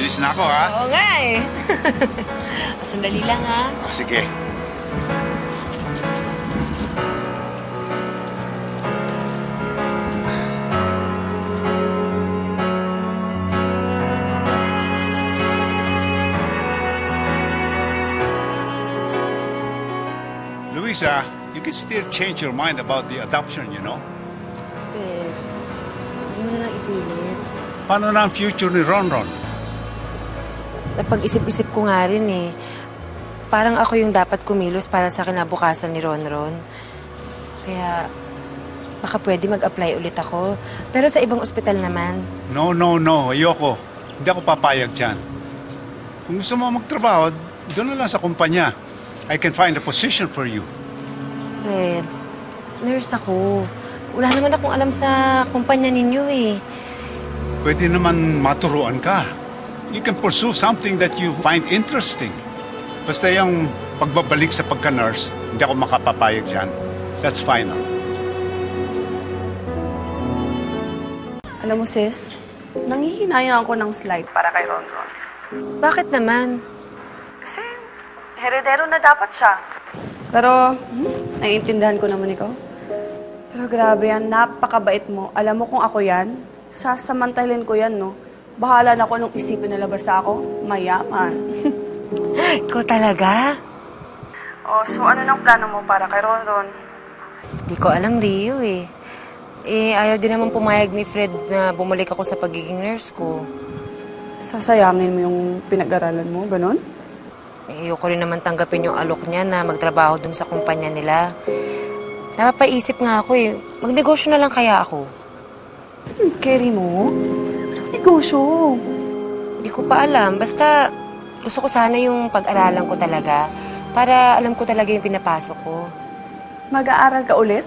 Bilis na ako, ha? Oo nga eh. Sandali lang ha. Sige. Luisa, you can still change your mind about the adoption, you know? Fred, hindi mo na lang ipilit. Paano na ang future ni Ronron? Napag-isip-isip ko nga rin eh. Parang ako yung dapat kumilos para sa kinabukasan ni Ronron. Kaya baka pwede mag-apply ulit ako. Pero sa ibang ospital naman. No. Ayoko. Hindi ako papayag dyan. Kung gusto mo magtrabaho, doon na lang sa kumpanya. I can find a position for you. Fred, nurse ako. Wala naman akong alam sa kumpanya ninyo eh. Pwede naman maturuan ka. You can pursue something that you find interesting. Basta yung pagbabalik sa pagka-nurse, hindi ako makapapayag dyan. That's final. Alam mo sis, nanghihinayang ako ng slide para kay Ronron. Bakit naman? Kasi heredero na dapat siya. Pero, naiintindihan ko naman ikaw. Pero grabe yan, napakabait mo. Alam mo kung ako yan, sasamantalin ko yan, no? Bahala na ko nung isipin na labas ako, mayaman. Ikaw talaga? Oh, so ano nang plano mo para kay Ronron? Hindi ko alam, Rio eh. Ayaw din naman pumayag ni Fred na bumalik ako sa pagiging nurse ko. Sasayangin mo yung pinag-aralan mo, ganun? Ayoko rin naman tanggapin yung alok niya na magtrabaho dun sa kumpanya nila. Napapaisip nga ako eh, magnegosyo na lang kaya ako. Carry mo? Anong negosyo? Hindi ko pa alam, basta gusto ko sana yung pag-aralan ko talaga para alam ko talaga yung pinapasok ko. Mag-aaral ka ulit?